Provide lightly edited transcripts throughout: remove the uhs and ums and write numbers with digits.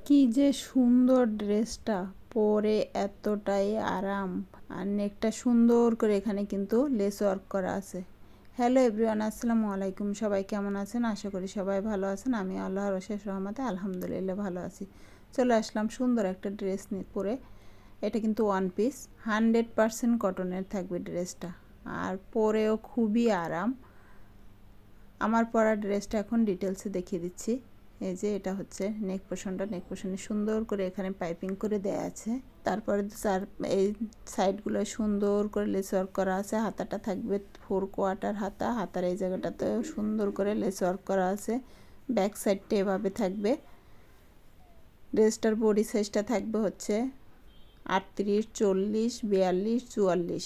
কি যে সুন্দর ড্রেসটা, পরে এতটাই আরাম। আর নেকটা সুন্দর করে এখানে কিন্তু লেস ওয়ার্ক করা আছে। হ্যালো এভরিওয়ান, আসসালামু আলাইকুম। সবাই কেমন আছেন? আশা করি সবাই ভালো আছেন। আমি আল্লাহর অশেষ রহমতে আলহামদুলিল্লাহ ভালো আছি। চলে আসলাম সুন্দর একটা ড্রেস নিয়ে পরে। এটা কিন্তু ওয়ান পিস, 100% কটনের থাকবে ড্রেসটা, আর পরেও খুবই আরাম। আমার পরা ড্রেসটা এখন ডিটেলসে দেখিয়ে দিচ্ছি। এই যে এটা হচ্ছে নেক পোর্শনটা, নেক পোর্শনে সুন্দর করে এখানে পাইপিং করে দেয়া আছে। তারপরে এই সাইডগুলো সুন্দর করে লেস ওয়ার্ক করা আছে। হাতাটা থাকবে 4 কোয়ার্টার হাতা, হাতার এই জায়গাটাতেও সুন্দর করে লেস ওয়ার্ক করা আছে। ব্যাক সাইডটা এভাবে থাকবে। ড্রেসটার বডি সাইজটা থাকবে হচ্ছে 38, 40, 42, 44,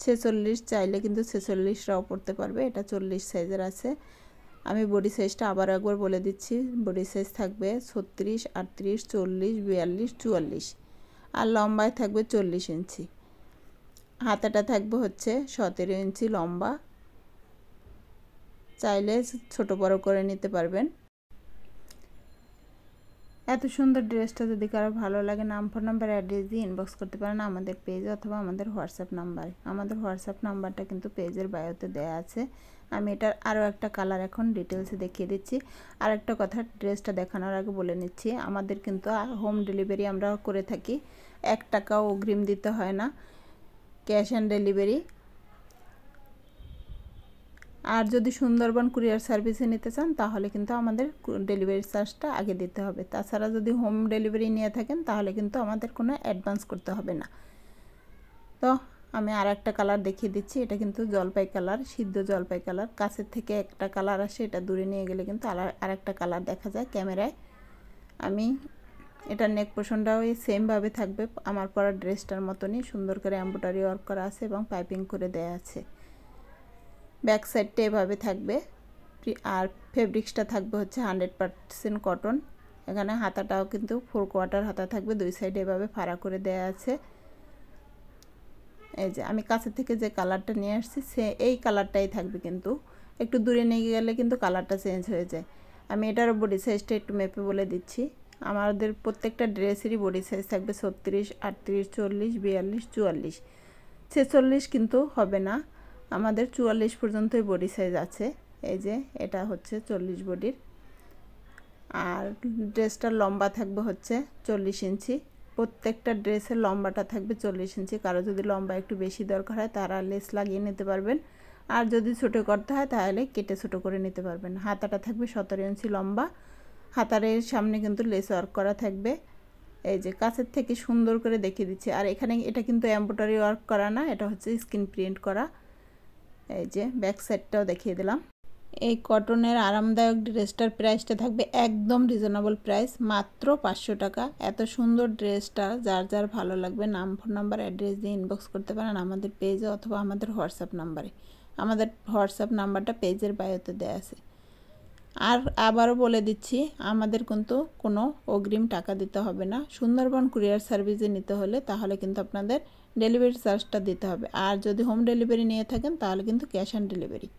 46। চাইলে কিন্তু 46টাও পড়তে পারবে, এটা 40 সাইজের আছে। আমি বডি সাইজটা আবার একবার বলে দিচ্ছি। বডি সাইজ থাকবে 36, 38, 40, 42, 44, আর লম্বায় থাকবে 40 ইঞ্চি। হাতাটা থাকবে হচ্ছে 17 ইঞ্চি লম্বা। চাইলে ছোট বড় করে নিতে পারবেন। এত সুন্দর ড্রেসটা যদি কারো ভালো লাগে, নাম ফোন নাম্বার অ্যাড্রেস দিয়ে ইনবক্স করতে পারেন আমাদের পেজে অথবা আমাদের হোয়াটসঅ্যাপ নাম্বারে। আমাদের হোয়াটসঅ্যাপ নাম্বারটা কিন্তু পেজের বায়োতে দেয়া আছে। আমি এটার আরও একটা কালার এখন ডিটেলসে দেখিয়ে দিচ্ছি। আর একটা কথা, ড্রেসটা দেখানোর আগে বলে নিচ্ছি, আমাদের কিন্তু হোম ডেলিভারি আমরা করে থাকি। 1 টাকাও অগ্রিম দিতে হয় না, ক্যাশ অন ডেলিভারি। আর যদি সুন্দরবন কুরিয়ার সার্ভিসে নিতে চান তাহলে কিন্তু আমাদের ডেলিভারি চার্জটা আগে দিতে হবে। তাছাড়া যদি হোম ডেলিভারি নিয়ে থাকেন তাহলে কিন্তু আমাদের কোনো অ্যাডভান্স করতে হবে না। তো আমি আর একটা কালার দেখিয়ে দিচ্ছি। এটা কিন্তু জলপাই কালার, সিদ্ধ জলপাই কালার। কাছের থেকে একটা কালার আসে, এটা দূরে নিয়ে গেলে কিন্তু আর একটা কালার দেখা যায় ক্যামেরায়। আমি এটার নেক পোর্শনটাও এই সেমভাবে থাকবে, আমার পরা ড্রেসটার মতনই সুন্দর করে এমব্রয়ডারি ওয়ার্ক করা আছে এবং পাইপিং করে দেয়া আছে। ব্যাক সাইডটা এভাবে থাকবে। আর ফেব্রিক্সটা থাকবে হচ্ছে 100% কটন। এখানে হাতাটাও কিন্তু 4 কোয়ার্টার হাতা থাকবে, দুই সাইডে এভাবে ফাড়া করে দেয়া আছে। এই যে আমি কাছে থেকে যে কালারটা নিয়ে আসছি এই কালারটাই থাকবে, কিন্তু একটু দূরে নিয়ে গেলে কিন্তু কালারটা চেঞ্জ হয়ে যায়। আমি এটার বডি সাইজটা একটু মেপে বলে দিচ্ছি। আমাদের প্রত্যেকটা ড্রেসেরই বডি সাইজ থাকবে 36, 38, 40, 42, 44, 46 কিন্তু হবে না, আমাদের 44 পর্যন্তই বডি সাইজ আছে। এই যে এটা হচ্ছে 40 বডির। আর ড্রেসটার লম্বা থাকবে হচ্ছে 40 ইঞ্চি। প্রত্যেকটা ড্রেসের লম্বাটা থাকবে 40 ইঞ্চি। কারো যদি লম্বা একটু বেশি দরকার হয় তারা লেস লাগিয়ে নিতে পারবেন, আর যদি ছোটো করতে হয় তাহলে কেটে ছোটো করে নিতে পারবেন। হাতাটা থাকবে 17 ইঞ্চি লম্বা। হাতারের সামনে কিন্তু লেস ওয়ার্ক করা থাকবে। এই যে কাছের থেকে সুন্দর করে দেখিয়ে দিচ্ছি। আর এখানে এটা কিন্তু এমব্রয়ডারি ওয়ার্ক করা না, এটা হচ্ছে স্ক্রিন প্রিন্ট করা। এই যে ব্যাক সাইডটাও দেখিয়ে দিলাম। এই কটনের আরামদায়ক ড্রেসটার প্রাইসটা থাকবে একদম রিজনেবল প্রাইস, মাত্র 500 টাকা। এত সুন্দর ড্রেসটা যার যার ভালো লাগবে নাম ফোন নাম্বার অ্যাড্রেস দিয়ে ইনবক্স করতে পারেন আমাদের পেজে অথবা আমাদের হোয়াটসঅ্যাপ নাম্বারে। আমাদের হোয়াটসঅ্যাপ নাম্বারটা পেজের বায়োতে দেওয়া আছে। আর আবারও বলে দিচ্ছি, আমাদের কিন্তু কোনো অগ্রিম টাকা দিতে হবে না। সুন্দরবন কুরিয়ার সার্ভিসে নিতে হলে তাহলে কিন্তু আপনাদের ডেলিভারি চার্জটা দিতে হবে। আর যদি হোম ডেলিভারি নিয়ে থাকেন তাহলে কিন্তু ক্যাশ অন ডেলিভারি।